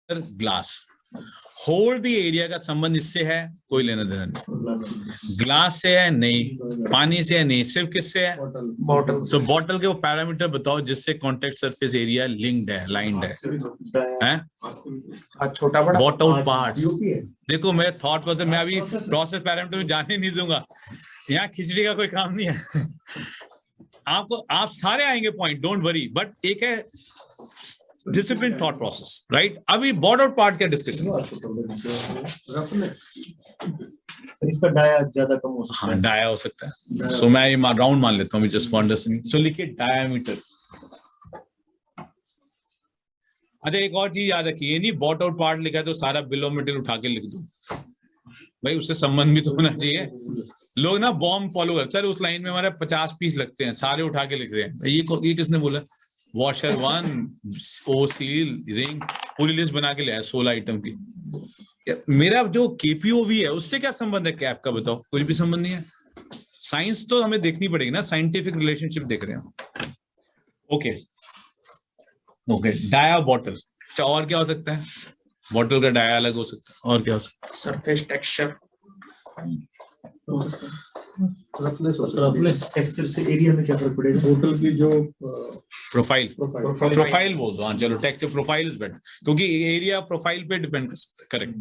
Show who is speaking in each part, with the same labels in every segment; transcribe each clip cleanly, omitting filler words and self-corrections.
Speaker 1: Glass, whole the area का संबंध इससे है, कोई लेना देना नहीं। ग्लास से है नहीं, पानी से है नहीं, सिर्फ किससे है? बॉटल। तो बॉटल के वो पैरामीटर बताओ जिससे कॉन्टेक्ट सरफेस एरिया लिंक्ड है, लाइंड है? छोटा बड़ा बॉट आउट पार्ट्स। देखो मैं थॉट प्रोसेस, मैं अभी प्रोसेस पैरामीटर में जाने नहीं दूंगा, यहाँ खिचड़ी का कोई काम नहीं है। आपको आप सारे आएंगे पॉइंट, डोंट वरी, बट एक है डिसिप्लिन थॉट प्रोसेस, राइट? अभी बॉर्ड आउट पार्ट क्या डिस्कशन?
Speaker 2: इसका डाया ज्यादा कम हो सकता है।
Speaker 1: हाँ, डाया हो सकता है। सो मैं ये राउंड मान लेता हूँ, जस्ट फॉर अंडरस्टैंडिंग। सो लिखिए डायामीटर। अच्छा, एक और चीज याद रखिए, ये नहीं बॉट आउट पार्ट लिखा है तो सारा बिल ऑफ मटेरियल उठा के लिख दो भाई, उससे संबंध भी तो होना चाहिए। लोग ना बॉम्ब फॉलो कर, सर उस लाइन में हमारे 50 पीस लगते हैं, सारे उठा के लिख रहे हैं। ये किसने बोला? वॉशर 1, ओ सील, रिंग, पूरी लिस्ट बना के लिया 16 आइटम की। मेरा जो केपीओवी है उससे क्या संबंध है कैप का? बताओ, कुछ भी संबंध नहीं है। साइंस तो हमें देखनी पड़ेगी ना, साइंटिफिक रिलेशनशिप देख रहे हैं। Okay okay, dia bottle. अच्छा, और क्या हो सकता है? बॉटल का डाया अलग हो सकता है, और क्या हो सकता है?
Speaker 3: सरफेस टेक्सचर,
Speaker 2: रफनेस टेक्सचर से एरिया में क्या फर्क पड़ेगा? बोतल की जो
Speaker 1: प्रोफाइल बोल दो। हाँ चलो, टेक्सचर प्रोफाइल इज बेटर, क्योंकि एरिया प्रोफाइल पे डिपेंड कर सकता है। Correct,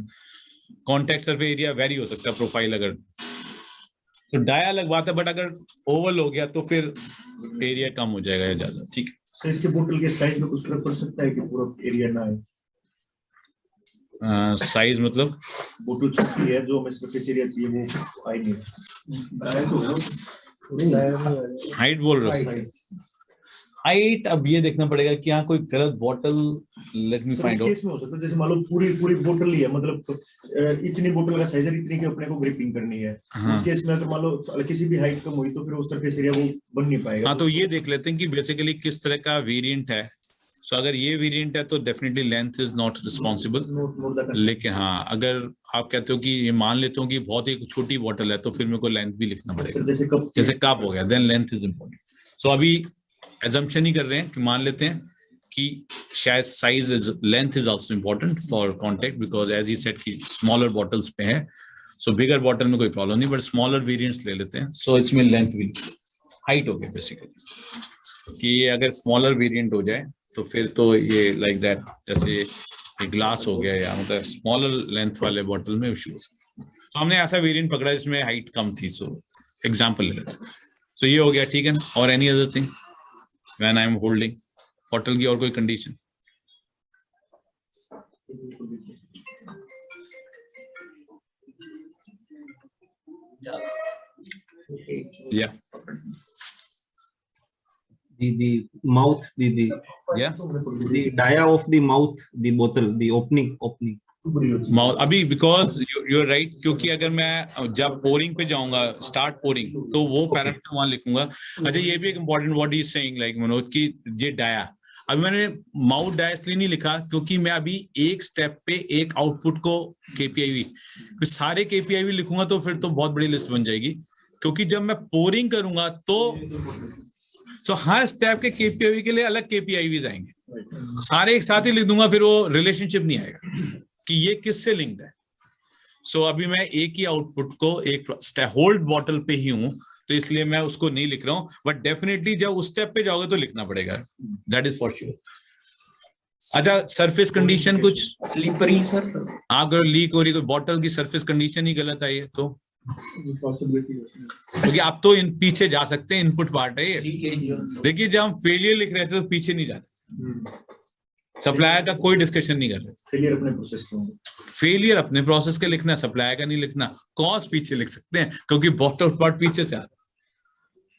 Speaker 1: contact surface area very हो सकता है प्रोफाइल अगर तो डाया अलग बात है, बट अगर ओवल हो गया तो फिर एरिया कम हो जाएगा या ज्यादा। ठीक है,
Speaker 2: सर इसके बोतल के साइज में कुछ फर्क पड़ सकता है कि पूरा एरिया ना आए?
Speaker 1: साइज मतलब
Speaker 2: बोतल छोटी है, जो हमें सरफेस एरिया चाहिए वो आई नहीं।
Speaker 1: हाइट बोल रहे हो? हाइट अब ये देखना पड़ेगा कि यहाँ कोई गलत bottle, let me find out.
Speaker 2: हो सकता है जैसे मान लो पूरी बोतल ही है, मतलब इतनी बोतल का साइज है, इतनी की अपने को ग्रिपिंग करनी है।
Speaker 1: हाँ।
Speaker 2: उस केस में अगर मान लो किसी भी हाइट कम हुई तो फिर उस सरफेस एरिया वो बन नहीं पाएगा।
Speaker 1: हाँ, तो ये देख लेते हैं कि बेसिकली किस तरह का वेरिएंट है। सो अगर ये वेरिएंट है तो definitely length is not responsible. लेकिन हाँ, अगर आप कहते हो कि ये मान लेते हो कि बहुत ही छोटी बॉटल है तो फिर मेरे को लेंथ भी लिखना पड़ेगा। जैसे कप हो गया, देन लेंथ इज इम्पोर्टेंट। सो अभी एजम्पशन ही कर रहे हैं कि मान लेते हैं कि शायद size is, length is also important for contact, because as he said कि स्मॉलर बॉटल्स पे है। सो बिगर बॉटल में कोई प्रॉब्लम नहीं, बट स्मॉलर वेरिएंट्स ले लेते हैं। सो इसमें लेंथ भी, हाइट हो गया बेसिकली कि अगर स्मॉलर वेरिएंट हो जाए तो फिर तो ये लाइक दैट, जैसे ये ग्लास हो गया या मतलब स्मॉलर लेंथ वाले बॉटल में इश्यू हो सकता है। तो हमने ऐसा वेरिएंट पकड़ा जिसमें हाइट कम थी, सो एग्जांपल ले लेते हैं। सो ये हो गया, ठीक है ना? और any other thing when I am holding bottle की, और कोई कंडीशन? या
Speaker 3: the mouth, the dia of the mouth, the bottle, the opening
Speaker 1: mouth. अभी बिकॉज यू आर राइट, क्योंकि अगर मैं जब पोरिंग पे जाऊंगा, स्टार्ट पोरिंग, तो वो पैरामीटर वहां लिखूंगा। अच्छा, ये भी एक important what is saying like Manoj की ये डाया, अभी मैंने माउथ डाया इसलिए नहीं लिखा क्योंकि मैं अभी एक स्टेप पे एक आउटपुट को केपीआईवी, सारे केपीआईवी लिखूंगा तो फिर तो बहुत बड़ी लिस्ट बन जाएगी। क्योंकि जब मैं पोरिंग करूंगा तो हर स्टेप के केपीआईवी के लिए अलग केपीआईवी आएंगे, सारे एक साथ ही लिख दूंगा, फिर वो रिलेशनशिप नहीं आएगा कि ये किससे लिंक्ड है। सो अभी मैं एक ही आउटपुट को एक होल्ड बॉटल पे ही हूं, तो इसलिए मैं उसको नहीं लिख रहा हूं, बट डेफिनेटली जब उस स्टेप पे जाओगे तो लिखना पड़ेगा, दैट इज फॉर श्योर। अच्छा, सरफेस कंडीशन कुछ
Speaker 3: slippery सर,
Speaker 1: अगर लीक हो रही, कोई बॉटल की सरफेस कंडीशन ही गलत आई है तो क्योंकि आप तो इन पीछे जा सकते हैं, इनपुट पार्ट है ये। देखिए, जब हम फेलियर लिख रहे थे तो पीछे नहीं जाते, सप्लायर का कोई डिस्कशन नहीं कर रहे थे। फेलियर अपने प्रोसेस के लिखना, सप्लायर का नहीं लिखना। कॉज पीछे लिख सकते हैं क्योंकि बॉट आउट पार्ट पीछे से आता,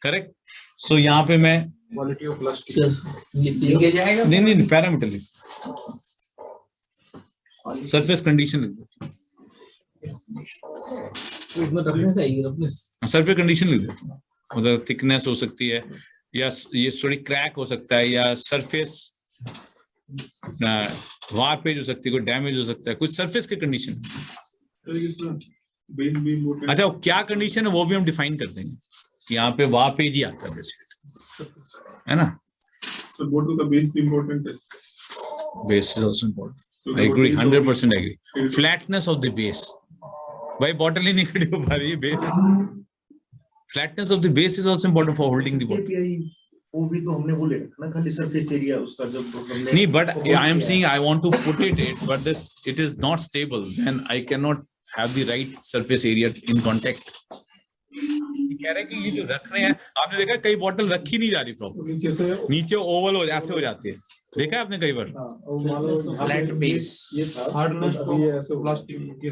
Speaker 1: करेक्ट। सो यहाँ पे मैं
Speaker 2: क्वालिटी ऑफ प्लास्टिक
Speaker 3: लिखे जाएगा,
Speaker 1: नहीं पैरामीटर लिख, सरफेस कंडीशन लिख दो, सरफेस कंडीशन लिख दो। मतलब थिकनेस हो सकती है, या ये थोड़ी क्रैक हो सकता है, या सरफेस वार्पेज हो सकती है, कोई डैमेज हो सकता है, कुछ सरफेस की कंडीशन। अच्छा, क्या कंडीशन है वो भी हम डिफाइन कर देंगे कि यहाँ पे वार्पेज ही आता है बेसिकली, है ना?
Speaker 4: तो बोतल का बेस भी इम्पोर्टेंट है।
Speaker 1: Base is also important. I agree, 100% agree. Flatness of the base. भाई bottle ही नहीं खड़ी हो पा रही है base. Flatness of the base is also important for holding the bottle.
Speaker 2: वो भी तो हमने बोले ना खाली surface area उसका जब हमने
Speaker 1: नहीं, but I am saying I want to put it, but this it is not stable. Then I cannot have the right surface area in contact. कह रहे हैं कि ये जो रख रहे हैं, आपने देखा कई बॉटल रखी नहीं जा रही प्रॉपर, नीचे ओवल हो ऐसे हो जाती है, देखा है आपने कई बार.
Speaker 4: फ्लैट बेस,
Speaker 5: ये हार्डनेस अभी ऐसे प्लास्टिक की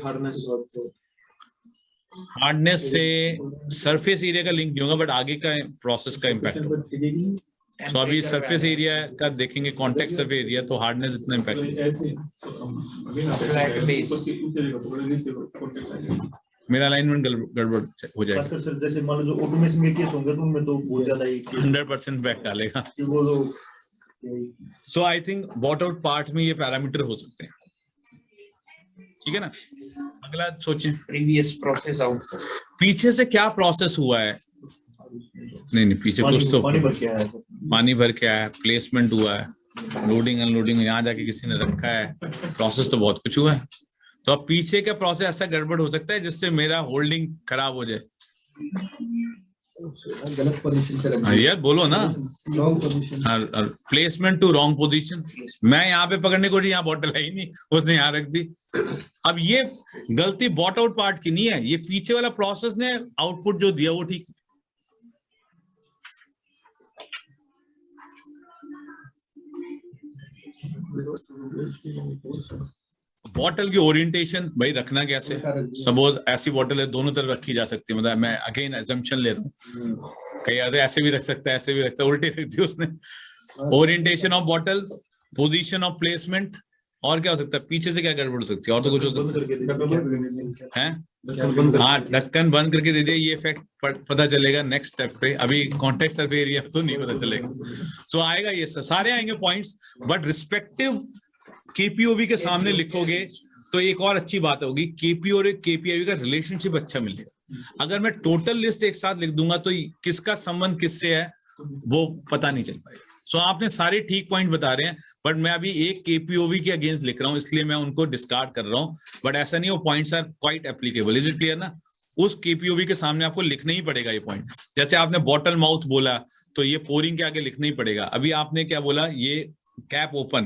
Speaker 1: हार्डनेस से सरफेस एरिया का लिंक नहीं होगा, बट आगे का प्रोसेस का इम्पैक्ट होगा. तो अभी सरफेस एरिया का देखेंगे, कॉन्टेक्ट सरफेस एरिया, तो हार्डनेस इतना इम्पैक्ट.
Speaker 4: फ्लैट बेस,
Speaker 1: मेरा अलाइनमेंट गड़बड़ हो जाएगा.
Speaker 2: खासकर सर जैसे मान लो जो ऑटोमेशन में केस होंगे तो उनमें तो बहुत ज्यादा ही
Speaker 1: 100% इम्पैक्ट डालेगा.
Speaker 2: कि वो लोग
Speaker 1: so I think bot out part में ये पैरामीटर हो सकते हैं. ठीक है ना. अगला सोचें,
Speaker 4: प्रीवियस प्रोसेस आउटपुट,
Speaker 1: पीछे से क्या प्रोसेस हुआ है. नहीं पीछे कुछ तो
Speaker 2: पानी भर के आया है.
Speaker 1: पानी भर के आया, प्लेसमेंट हुआ है, लोडिंग अनलोडिंग यहाँ जाके किसी ने रखा है, प्रोसेस तो बहुत कुछ हुआ है. तो अब पीछे का प्रोसेस ऐसा गड़बड़ हो सकता है जिससे मेरा होल्डिंग खराब हो जाए.
Speaker 5: गलत पोजीशन से रख
Speaker 1: यार बोलो ना,
Speaker 5: wrong position,
Speaker 1: placement to wrong position. मैं यहाँ पे पकड़ने को, यहाँ बॉटल है ही नहीं, उसने यहाँ रख दी. अब ये गलती बॉट आउट पार्ट की नहीं है, ये पीछे वाला प्रोसेस ने आउटपुट जो दिया वो ठीक. बॉटल की ओरिएंटेशन भाई रखना कैसे. सपोज ऐसी बॉटल है, दोनों तरफ रखी जा सकती है, मतलब मैं अगेन एजम्पशन ले रहा हूँ, कहीं ऐसे भी रख सकता है, ऐसे भी रखता है, उल्टी रख दी उसने. Orientation of bottle, position of placement, और क्या हो सकता है, पीछे से क्या गड़बड़ हो सकती है, और तो कुछ हो सकता है. हाँ, ढक्कन बंद करके दे दिया, ये इफेक्ट पता चलेगा नेक्स्ट स्टेप पे. अभी कॉन्टेक्ट सर्फेस एरिया तो नहीं पता चलेगा. सो आएगा ये सारे आएंगे पॉइंट्स, बट रिस्पेक्टिव केपीओवी के सामने लिखोगे तो एक और अच्छी बात होगी, केपीओ और केपीआई का रिलेशनशिप अच्छा मिलेगा. अगर मैं टोटल लिस्ट एक साथ लिख दूंगा तो किसका संबंध किससे है वो पता नहीं चल पाएगा. सो आपने सारे ठीक पॉइंट बता रहे हैं, बट मैं अभी एक केपीओवी के अगेंस्ट लिख रहा हूं, इसलिए मैं उनको डिस्कार्ड कर रहा हूं. बट ऐसा नहीं, वो points are quite applicable. Is it clear ना. उस केपीओवी के सामने आपको लिखना ही पड़ेगा ये पॉइंट. जैसे आपने बॉटल माउथ बोला तो ये पोरिंग के आगे लिखना ही पड़ेगा. अभी आपने क्या बोला, ये कैप ओपन,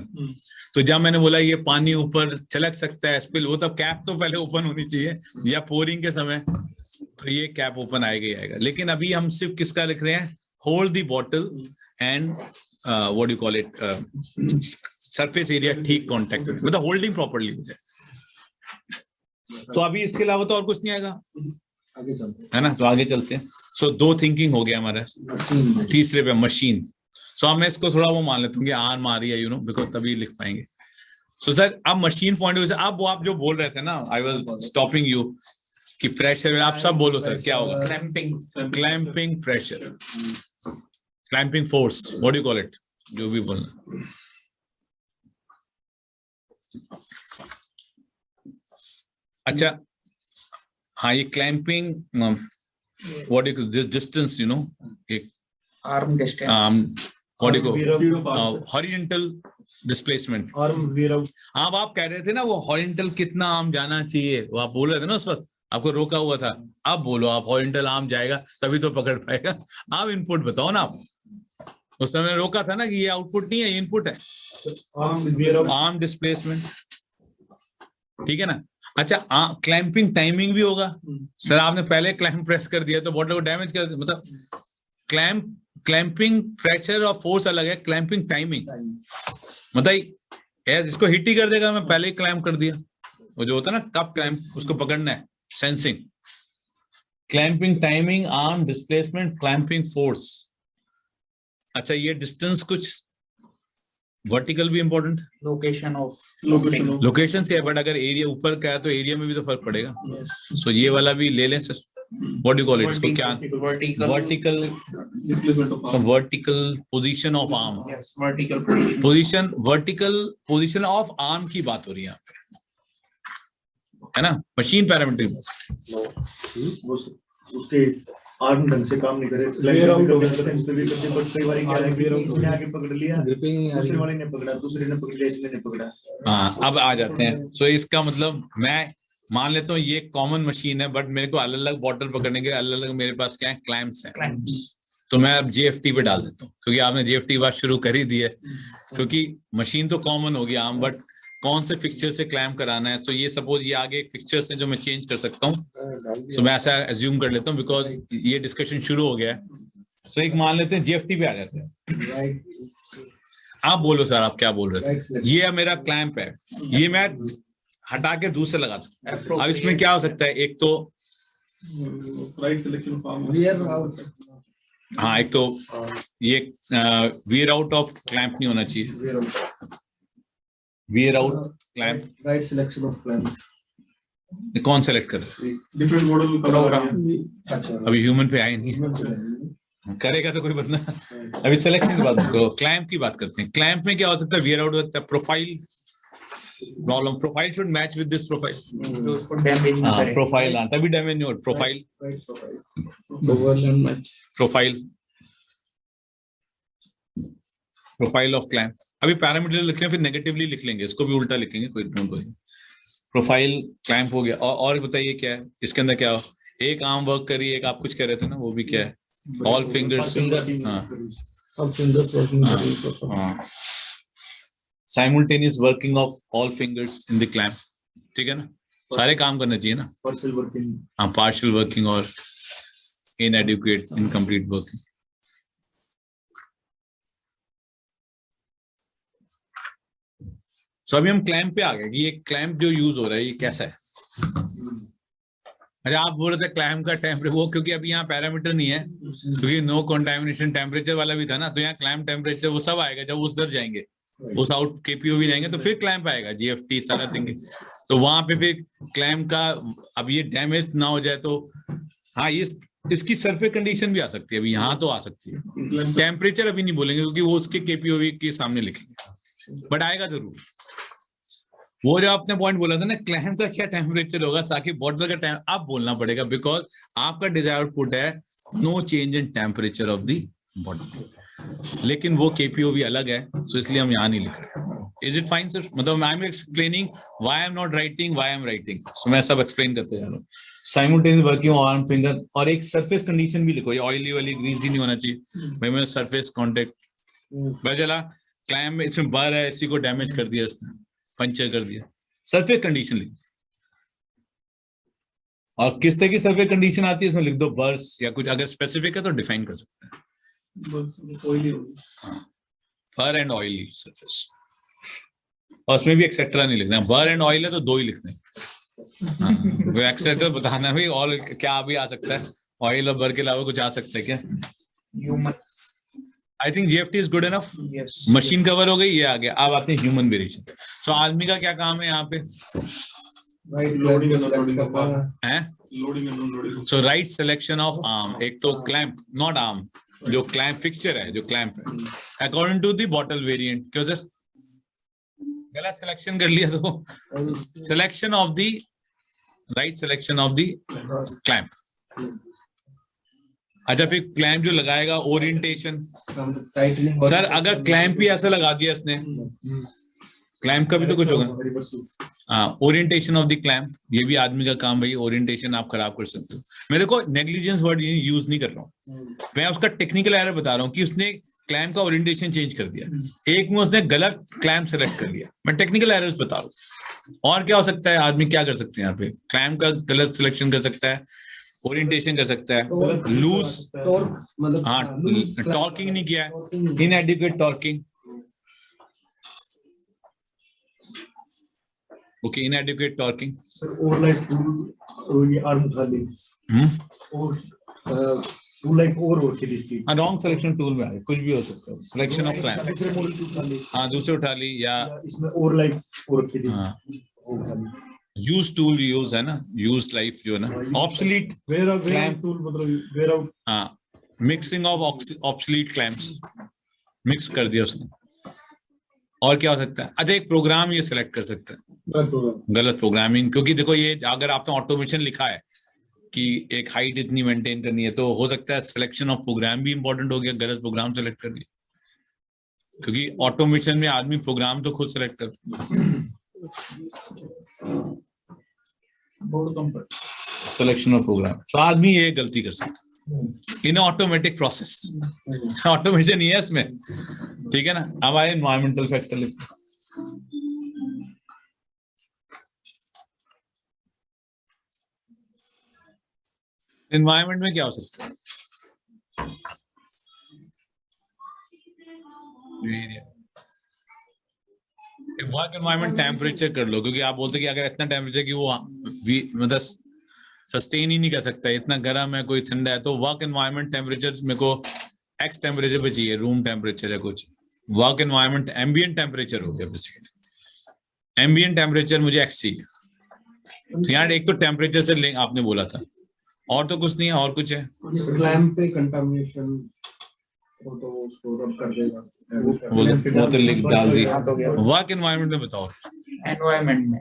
Speaker 1: तो जब मैंने बोला ये पानी ऊपर छलक सकता है, स्पिल, वो तब कैप तो पहले ओपन होनी चाहिए, या पोरिंग के समय, तो ये कैप ओपन आएगा ही आएगा. लेकिन अभी हम सिर्फ किसका लिख रहे हैं, hold the bottle and what you call it, surface area ठीक कांटेक्ट, मतलब होल्डिंग प्रॉपर्ली हो जाए. तो अभी इसके अलावा तो और कुछ नहीं आएगा,
Speaker 5: आगे चलते
Speaker 1: है ना. तो आगे चलते हैं. सो दो थिंकिंग हो गया हमारा. तीसरे पे मशीन. सो मैं इसको थोड़ा वो मान लेता हूँ कि आर मारी है, बिकॉज तभी लिख पाएंगे. सो सर अब मशीन पॉइंट ऑफ व्यू से अब वो आप जो बोल रहे थे ना, आई वाज स्टॉपिंग यू, कि प्रेशर, आप सब बोलो सर क्या होगा. Clamping pressure, clamping force, what do you call it, जो भी बोलना. अच्छा हाँ, ये clamping, what you this distance, एक
Speaker 4: आर्म डिस्टेंस,
Speaker 1: हॉरिजॉन्टल डिस्प्लेसमेंट. हाँ, आप कह रहे थे ना वो हॉरिजॉन्टल कितना आर्म जाना चाहिए, वो आप बोल रहे थे ना उस वक्त, आपको रोका हुआ था. अब बोलो आप, हॉरिजॉन्टल आर्म जाएगा तभी तो पकड़ पाएगा. आप इनपुट बताओ ना. आप उस समय रोका था ना कि ये आउटपुट नहीं है, ये इनपुट है, आर्म डिस्प्लेसमेंट. ठीक है ना. अच्छा, क्लैंपिंग टाइमिंग भी होगा. सर आपने पहले क्लैंप प्रेस कर दिया तो बॉटल को डैमेज कर दिया. मतलब क्लैंपिंग प्रेशर और फोर्स अलग है, क्लैंपिंग टाइमिंग मतलब इसको हिट ही कर देगा, मैं पहले ही क्लैंप कर दिया. वो जो होता है ना कब क्लैंप, उसको पकड़ना है, sensing. Clamping timing, arm displacement, clamping force. अच्छा, ये डिस्टेंस कुछ वर्टिकल भी इंपॉर्टेंट, लोकेशन से है, बट अगर एरिया ऊपर का है तो एरिया में भी तो फर्क पड़ेगा. सो ये वाला भी ले लें sir. What do you call it? इसको क्या? Vertical position of arm.
Speaker 4: Yes, vertical
Speaker 1: position of arm की बात हो रही है यहाँ पे, है ना. मशीन पैरामीटर
Speaker 2: उसके आर्म ढंग से काम नहीं करे,
Speaker 5: Wear out हो गया।
Speaker 2: सेंस पे भी करते, बट कई बार क्या है कि इसने आगे पकड़ लिया,
Speaker 5: ग्रिपिंग नहीं आ
Speaker 2: दूसरे
Speaker 5: रही।
Speaker 2: वाले ने पकड़ा, दूसरे ने पकड़ लिया, इसने पकड़ा।
Speaker 1: हाँ, अब आ जाते हैं। सो इसका मतलब मैं मान लेता हूँ ये कॉमन मशीन है, बट मेरे को अलग अलग बॉटल पकड़ने के अलग अलग मेरे पास क्या है, क्लैंप्स हैं।
Speaker 4: Clamps.
Speaker 1: तो मैं अब JFT पे डाल देता हूँ, क्योंकि आपने JFT बात शुरू कर ही दी है। क्योंकि मशीन तो कॉमन होगी आम, बट कौन से फिक्चर से क्लैम्प कराना है। तो ये सपोज ये आगे एक फिक्चर है जो मैं चेंज कर सकता हूँ। तो मैं ऐसा एज्यूम कर लेता हूँ, बिकॉज ये डिस्कशन शुरू हो गया है। तो एक मान लेते हैं JFT पे आ जाते हैं।
Speaker 5: राइट
Speaker 1: आप बोलो सर, आप क्या बोल रहे थे?
Speaker 5: Right.
Speaker 1: ये मेरा क्लैंप है, ये मैं हटा के दूसरे लगा सकता हूँ। अब इसमें क्या हो सकता है, एक तो
Speaker 5: right selection of arm, wear out,
Speaker 1: हाँ, एक तो ये वेयर आउट ऑफ क्लैंप नहीं होना चाहिए, wear out clamp.
Speaker 5: Right selection of clamp,
Speaker 1: कौन सेलेक्ट कर रहा है?
Speaker 2: Different model
Speaker 4: Program.
Speaker 5: अच्छा
Speaker 1: अभी ह्यूमन पे आए नहीं, करेगा तो कोई बंदा। अभी सिलेक्शन की बात करो, क्लैंप की बात करते हैं। क्लैंप में क्या हो सकता है, वेयर आउट हो सकता है, profile problem, profile should match with this profile.
Speaker 4: जो उसको डैमेज ना करे।
Speaker 1: प्रोफाइल, हाँ, तभी डैमेज नहीं हो। Profile,
Speaker 5: right profile, overland match,
Speaker 1: profile, profile of clamp. अभी पैरामीटर लिख लें, फिर नेगेटिवली लिख लेंगे, इसको भी उल्टा लिखेंगे, कोई डोंट वरी। प्रोफाइल क्लैंप हो गया। और बताइए क्या है इसके अंदर, क्या हो? एक आर्म वर्क करी, एक आप कुछ कह रहे थे ना, वो भी क्या है? ऑल फिंगर्स, हाँ
Speaker 5: अब फिंगर्स वर्किंग,
Speaker 1: हाँ, simultaneous working of all fingers in the clamp. ठीक है ना, सारे काम करना चाहिए ना।
Speaker 2: पार्शियल वर्किंग,
Speaker 1: हाँ, पार्शियल वर्किंग और इनएडिक्वेट, इनकम्प्लीट वर्किंग। सो अभी हम क्लैंप पे आ गए कि ये क्लैंप जो यूज हो रहा है ये कैसा है। अरे आप बोल रहे थे क्लैंप का टेम्परेचर, वो क्योंकि अभी यहाँ पैरामीटर नहीं है, क्योंकि नो कंटामिनेशन टेम्परेचर वाला भी था ना, तो यहाँ क्लैंप टेम्परेचर वो सब आएगा जब उस दर जाएंगे, उस आउट KPO भी जाएंगे, तो फिर क्लैंप आएगा, GFT सारा थिंग। तो वहां पे फिर क्लैंप का, अब ये डैमेज ना हो जाए तो, हाँ, ये इसकी सरफेस कंडीशन भी आ सकती है, अभी यहाँ तो आ सकती है। टेम्परेचर अभी नहीं बोलेंगे, क्योंकि वो उसके KPO के सामने लिखेंगे, बट आएगा जरूर। वो जो आपने पॉइंट बोला था ना, क्लैंप का क्या टेम्परेचर होगा, ताकि बॉटल का टाइम आप बोलना पड़ेगा, बिकॉज आपका डिजायर्ड आउटपुट है no change in temperature of the bottle, लेकिन वो KPO भी अलग है, सो इसलिए हम यहाँ नहीं लिख रहे। Is it fine sir? मतलब I am explaining why I am not writing, why I am writing. So मैं सब एक्सप्लेन करते जा रहा हूँ। Simultaneous working on arm finger, और एक सरफेस कंडीशन भी लिखो, ये ऑयली वाली ग्रीसी नहीं होना चाहिए भाई, मेरा सरफेस कॉन्टेक्ट। पता चला क्लैंप में इसमें बार है, इसी को डैमेज कर दिया इसने, पंचर कर दिया। सरफेस कंडीशन लिख, और किस तरह की सरफेस कंडीशन आती है इसमें लिख दो, बर्स या कुछ, अगर स्पेसिफिक है तो डिफाइन कर सकते हैं। बर एंड ऑयली सरफेस, और उसमें भी एक्सेट्रा नहीं लिखना। बर एंड ऑयल है तो 2 ही लिखने, वो एक्सेट्रा बताना भी, और क्या भी आ सकता है, ऑयल और बर के अलावा कुछ आ सकता है क्या?
Speaker 4: Human.
Speaker 1: I think GFT is good enough.
Speaker 4: Yes.
Speaker 1: Machine cover हो गई, ये आ गया। अब आते हैं ह्यूमन वेरिएशन। सो आदमी का क्या काम है यहाँ पे?
Speaker 5: Right
Speaker 2: loading and
Speaker 5: loading
Speaker 2: unloading का पार्ट,
Speaker 1: है
Speaker 2: loading and unloading.
Speaker 1: So right selection of arm, एक तो क्लैंप, नॉट आर्म, जो क्लैंप फिक्चर है, जो क्लैंप है, according to the bottle variant. क्यों सर? गलत सिलेक्शन कर लिया तो selection of the right selection of the clamp. अच्छा, फिर क्लैंप जो लगाएगा, ओरिएंटेशन।
Speaker 5: टाइटनिंग,
Speaker 1: सर अगर क्लैंप ही ऐसा लगा दिया इसने, क्लैंप का भी तो कुछ होगा। हाँ, ओरिएंटेशन ऑफ द क्लैंप, ये भी आदमी का काम भाई, ओरिएंटेशन आप खराब कर सकते हो। मैं देखो नेग्लिजेंस वर्ड यूज नहीं कर रहा हूँ, मैं उसका टेक्निकल एरर बता रहा हूँ कि उसने क्लैंप का ओरिएंटेशन चेंज कर दिया, एक में उसने गलत क्लैंप सेलेक्ट कर लिया। मैं टेक्निकल एरर्स बता रहा हूँ। और क्या हो सकता है, आदमी क्या कर सकते हैं यहाँ पे? क्लैंप का गलत सिलेक्शन कर सकता है, ओरिएंटेशन कर सकता है, लूज,
Speaker 5: टॉर्क, मतलब
Speaker 1: हाँ, टॉर्किंग नहीं किया है, inadequate torquing. Okay, inadequate torquing.
Speaker 2: Sir overlight tool, ये आर्म उठा ली, और टूल लाइक ओवर के दिसती।
Speaker 1: हाँ, रॉन्ग सिलेक्शन टूल में आ गया, कुछ भी हो सकता है। सिलेक्शन ऑफ क्लैंप,
Speaker 2: दूसरे मॉडल की उठा ली,
Speaker 1: हाँ, दूसरे उठा ली, या
Speaker 2: इसमें ओवरलाइट ओवर के
Speaker 1: हाँ,
Speaker 2: दिसती, उठा ली।
Speaker 1: यूज टूल यूज है ना, यूज लाइफ जो है ना, ऑब्सोलीट
Speaker 2: क्लैंप टूल, मतलब वेयर आउट।
Speaker 1: हाँ, mixing of obsolete clamps, mix कर दिया उसने। और क्या हो सकता है? अच्छा, एक प्रोग्राम ये सिलेक्ट कर सकता है, गलत प्रोग्रामिंग, क्योंकि देखो ये अगर आपने ऑटोमेशन लिखा है कि एक हाइट इतनी मेंटेन करनी है, तो हो सकता है सिलेक्शन ऑफ प्रोग्राम भी इंपॉर्टेंट हो गया, गलत प्रोग्राम सेलेक्ट कर लिया, क्योंकि ऑटोमेशन में आदमी प्रोग्राम तो खुद सेलेक्ट कर, सिलेक्शन ऑफ प्रोग्राम, तो आदमी ये गलती कर सकता इन ऑटोमेटिक प्रोसेस, ऑटोमेशन ही है इसमें, ठीक है ना। अब आए एनवायरमेंटल फैक्टर लिस्ट। एनवायरमेंट में क्या हो सकता है, वर्क एनवायरमेंट टेम्परेचर कर लो, क्योंकि आप बोलते कि अगर इतना टेम्परेचर कि वो मतलब सस्टेन ही नहीं कर सकता, इतना गर्म है कोई ठंडा है, तो वर्क एनवायरमेंट टेम्परेचर मेरे को एक्स टेम्परेचर पे चाहिए, रूम टेम्परेचर है कुछ, वर्क एनवायरमेंट एम्बिएंट टेम्परेचर हो गया बेसिकली, एम्बिएंट टेम्परेचर मुझे एक्स चाहिए। तो यार एक तो टेम्परेचर से लिंक आपने बोला था, और तो कुछ नहीं है, और कुछ है
Speaker 5: लैंप पे कंटामिनेशन वो तो उसको रब कर देगा,
Speaker 1: वो तो लिख डाल दी। वर्क एनवायरमेंट में बताओ,
Speaker 4: एनवायरमेंट में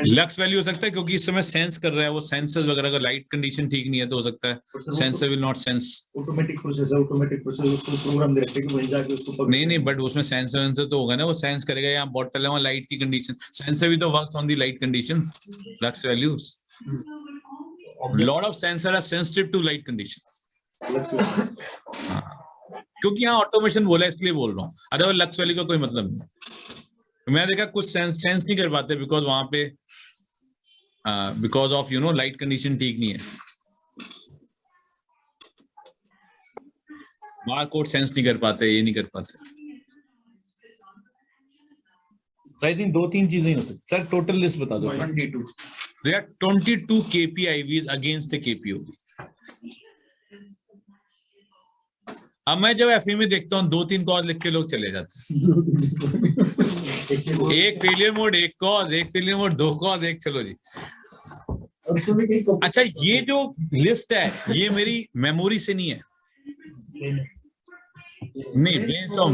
Speaker 1: लक्स वैल्यू हो सकता है, क्योंकि इस समय सेंस कर रहा है वो, सेंसर्स वगैरह का लाइट कंडीशन ठीक नहीं है तो हो सकता है sensor will not sense.
Speaker 2: Automatic process है, ऑटोमेटिक प्रोसेस उसको प्रोग्राम दे रखते हैं कि वहीं जाके उसको
Speaker 1: नहीं बट उसमें सेंसर तो होगा ना, वो सेंस करेगा यहाँ बॉटल है वहाँ लाइट की कंडीशन, सेंसर भी तो works on the light condition, lux values, lot of sensor are sensitive to light condition, क्योंकि यहाँ ऑटोमेशन बोला इसलिए बोल रहा हूँ, अदरवाइज लक्स वैल्यू का कोई मतलब नहीं। मैं देखा कुछ सेंस नहीं कर पाते बिकॉज वहां पे बिकॉज ऑफ लाइट कंडीशन ठीक नहीं है, बारकोड सेंस नहीं कर पाते, ये नहीं कर पाते। तो आई थिंक 2-3 चीजें हो सकती। सर टोटल लिस्ट बता दो।
Speaker 4: 22
Speaker 1: there are 22 KPIVs against the KPO। अब मैं जब एफए में देखता हूँ 2-3 कॉज लिख के लोग चले जाते हैं, एक फेलियर मोड, एक कॉज, एक फेलियर मोड, 2 कॉज, एक, चलो जी। अच्छा ये जो लिस्ट है ये मेरी मेमोरी से नहीं है, नहीं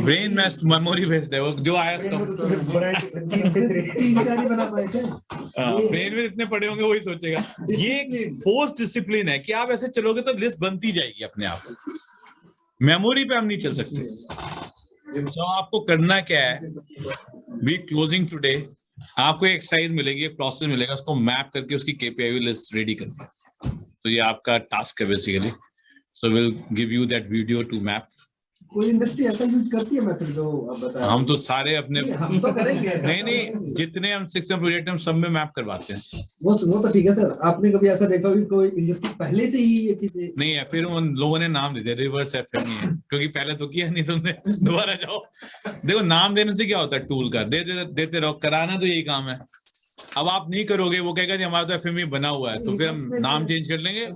Speaker 1: ब्रेन मेमोरी बेस्ड है, वो जो आया ब्रेन में इतने पड़े होंगे वही सोचेगा। ये फोर्स डिसिप्लिन है कि आप ऐसे चलोगे तो लिस्ट बनती जाएगी अपने आप, मेमोरी पे हम नहीं चल सकते। तो आपको करना क्या है, बी क्लोजिंग टुडे, आपको एक एक्सरसाइज मिलेगी, एक प्रोसेस मिलेगा, उसको मैप करके उसकी केपीआई लिस्ट रेडी करनी है। तो ये आपका टास्क है basically. So will give you that video to map.
Speaker 5: कोई इंडस्ट्री ऐसा यूज करती है मेथड जो आप बताएं?
Speaker 1: हम तो सारे अपने
Speaker 5: हम तो करेंगे।
Speaker 1: नहीं जितने हम 6 प्रोजेक्ट हम सब में मैप करवाते हैं।
Speaker 5: वो तो ठीक है सर, आपने कभी ऐसा देखा कि कोई इंडस्ट्री पहले से ही ये चीजें
Speaker 1: नहीं है, फिर उन लोगों ने नाम दे दिया रिवर्स एफएमई है, क्योंकि पहले तो किया नहीं तुमने, दोबारा जाओ। देखो नाम देने से क्या होता है, टूल का देते रहो, कराना तो यही काम है। अब आप नहीं करोगे, वो कहेगा जी हमारा तो एफएमई बना हुआ है, तो फिर हम नाम चेंज कर लेंगे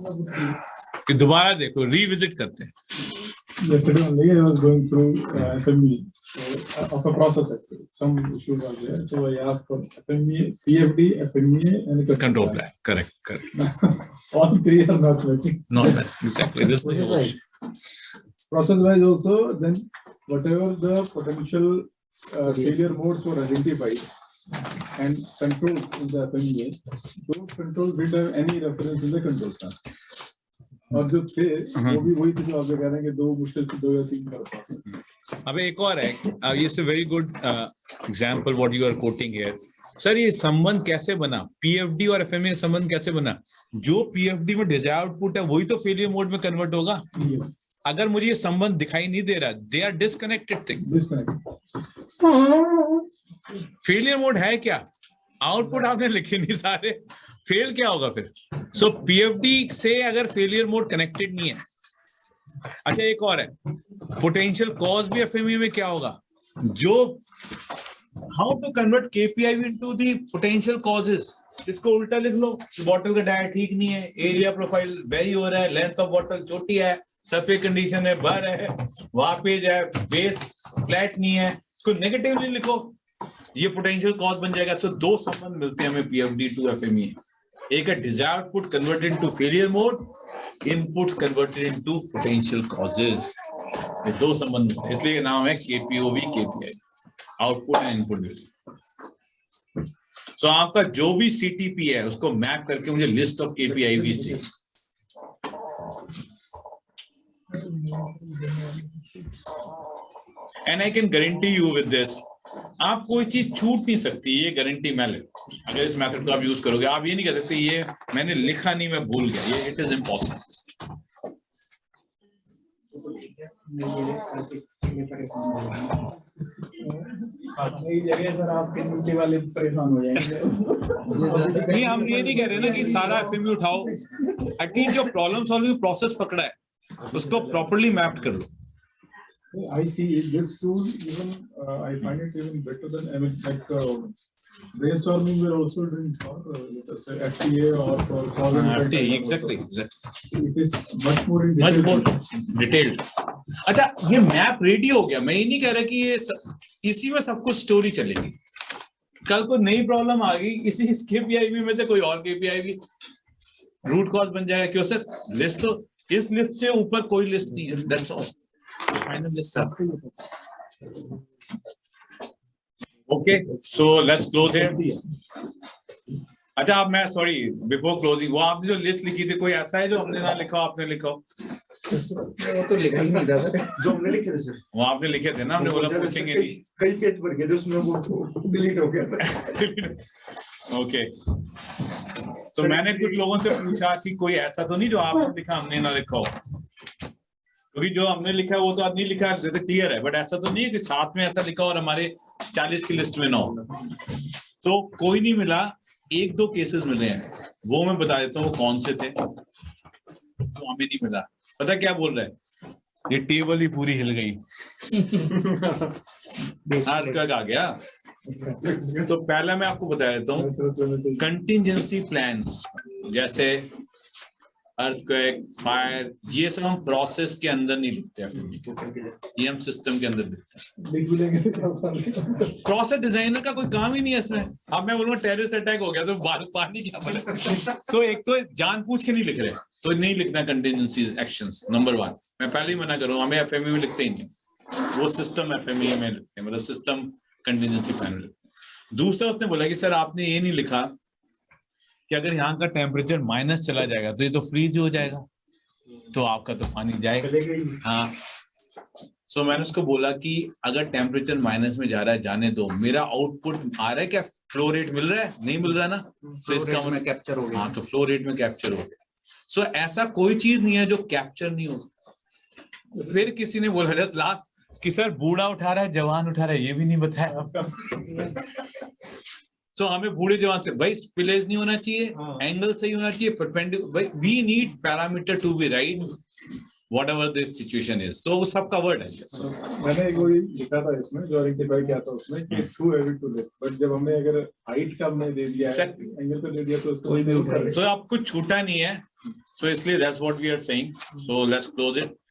Speaker 1: कि दोबारा देखो रिविजिट करते हैं।
Speaker 6: Yesterday only I was going through FME of a process actually. Some issue was there, so I asked for FME, PFD, FME, and
Speaker 1: control plan. Correct.
Speaker 6: All 3 are not matching.
Speaker 1: Not matching. Exactly. This is right.
Speaker 6: Process-wise also, then whatever the potential failure modes were identified and controls in the FME, those controls didn't have any reference in the control plan. और जो थे वो भी वही थे जो आप कह रहे हैं कि 2 मुश्किल से 2 या 3 कर पाते।
Speaker 1: अब एक और है, ये से very good example what you are quoting here. Sir ये संबंध कैसे बना, पीएफडी और एफएमई संबंध कैसे बना? जो पीएफडी में डिजायर्ड आउटपुट है वही तो फेलियर मोड में कन्वर्ट होगा। अगर मुझे ये संबंध दिखाई नहीं दे रहा, they are disconnected things. Failure mode है क्या? आउटपुट आपने लिखे नहीं सारे, फेल क्या होगा फिर? सो पीएफडी से अगर फेलियर मोड कनेक्टेड नहीं है। अच्छा एक और है, पोटेंशियल कॉज भी एफएमई में क्या होगा, जो how to convert KPI into the potential causes. इसको उल्टा लिख लो, बॉटल का डाया ठीक नहीं है, एरिया प्रोफाइल वेरी हो रहा है, लेंथ ऑफ बॉटल छोटी है, सरफेस कंडीशन है, भर है, वापेज है, बेस फ्लैट नहीं है, इसको नेगेटिवली लिखो, ये पोटेंशियल कॉज बन जाएगा। तो 2 संबंध मिलते हैं हमें पीएफडी टू एफएमई। एक है desired output converted into failure mode, inputs converted into potential causes. ये 2 संबंध, इसलिए नाम है KPOV KPI, output and input. So आपका जो भी CTP है उसको मैप करके मुझे लिस्ट ऑफ KPI भी चाहिए। And I can guarantee you with this, आप कोई चीज छूट नहीं सकती, ये गारंटी मैं ले। अगर इस मेथड को आप यूज करोगे, आप ये नहीं कह सकते ये मैंने लिखा नहीं, मैं भूल गया, ये इट इज इम्पॉसिबल।
Speaker 6: सर आपके नीचे वाले परेशान हो जाएंगे।
Speaker 1: नहीं, हम ये नहीं कह रहे ना कि सारा FME उठाओ, एटलीस्ट जो प्रॉब्लम सॉल्विंग प्रोसेस पकड़ा है उसको प्रॉपर्ली मैप्ड कर लो।
Speaker 6: I see this tool even I find it even better than, I mean, like brainstorming we're also doing for let's say FTA or for cause and effect.
Speaker 1: Exactly.
Speaker 6: It is much more in
Speaker 1: Much
Speaker 6: detail.
Speaker 1: more detailed. अच्छा, ये map ready हो गया, मैं ये नहीं कह रहा कि ये इसी में सब कुछ स्टोरी चलेगी। कल को नई प्रॉब्लम आ गई, इसी KPI में से कोई और KPI भी रूट कॉज बन जाएगा। क्यों सर? लिस्ट तो इस लिस्ट से ऊपर कोई लिस्ट नहीं है, that's all. Final list okay, so let's close here. अच्छा, अब मैं सॉरी बिफोर क्लोजिंग, वो आपने जो लिस्ट लिखी थी, कोई ऐसा है जो हमने ना लिखा, आपने लिखा?
Speaker 2: वो तो लिखा ही नहीं था सर, जो हमने लिखे थे सर।
Speaker 1: वो आपने लिखे थे ना, हमने बोला पूछेंगे नहीं।
Speaker 2: कई पेज भर गए थे उसमें, वो डिलीट हो गया था।
Speaker 1: ओके, तो मैंने कुछ लोगों से पूछा कि कोई ऐसा तो नहीं जो आपने लिखा हमने ना लिखा हो, क्योंकि जो हमने लिखा है वो तो आदमी लिखा है, तो क्लियर है, बट ऐसा तो नहीं है कि साथ में ऐसा लिखा और हमारे 40 की लिस्ट में ना हो। तो कोई नहीं मिला, 1-2 केसेस मिले हैं, वो मैं बता देता हूँ वो कौन से थे। तो हमें नहीं मिला, पता क्या बोल रहा है, ये टेबल ही पूरी हिल गई। अर्थक्वेक आ गया। तो पहला मैं आपको बता देता हूँ, कंटिजेंसी प्लान्स जैसे अर्थक्वेक, फायर, ये सब हम प्रोसेस के अंदर नहीं लिखते हैं, ये हम सिस्टम के अंदर लिखते हैं। प्रोसेस डिजाइनर का कोई काम ही नहीं है इसमें। अब मैं बोलूँगा टेररिस्ट अटैक हो गया तो पानी क्या पड़े। सो एक तो जान पूछ के नहीं लिख रहे, तो नहीं लिखना कंटिजेंसी एक्शंस, नंबर 1। मैं पहले ही मना करूँ, हमें FME में लिखते ही नहीं, वो सिस्टम FME में लिखते हैं, मतलब सिस्टम कंटिजेंसी प्लान लिखते हैं। दूसरा उसने बोला कि सर आपने ये नहीं लिखा कि अगर यहाँ का टेम्परेचर माइनस चला जाएगा तो ये तो फ्रीज हो जाएगा, तो आपका तो पानी जाएगा। हाँ, सो मैंने उसको बोला कि अगर टेम्परेचर माइनस में जा रहा है, जाने दो, मेरा आउटपुट आ रहा है क्या, फ्लो रेट मिल रहा है, नहीं मिल रहा ना, तो इसका में कैप्चर हो गया। हाँ, तो फ्लो रेट में कैप्चर हो गया। सो ऐसा कोई चीज नहीं है जो कैप्चर नहीं हो। फिर किसी ने बोला जस्ट लास्ट कि सर बूढ़ा उठा रहा है, जवान उठा रहा है, ये भी नहीं बताया। तो हमें बूढ़े जवान से भाई स्पिलेज नहीं होना चाहिए, एंगल सही होना चाहिए, परपेंडिकुलर, भाई we need parameter to be right whatever the situation is. तो वो सब कवर्ड है।
Speaker 6: मैंने एक वही लिखा था इसमें, जो आइडेंटिफाई किया था उसमें कि too heavy to lift, but जब हमने अगर हाइट का हमने दे दिया है, एंगल पे दे दिया, तो उसको नहीं उठा।
Speaker 1: सो आपको छूटा नहीं है, सो इसलिए that's what we are saying. So let's close it.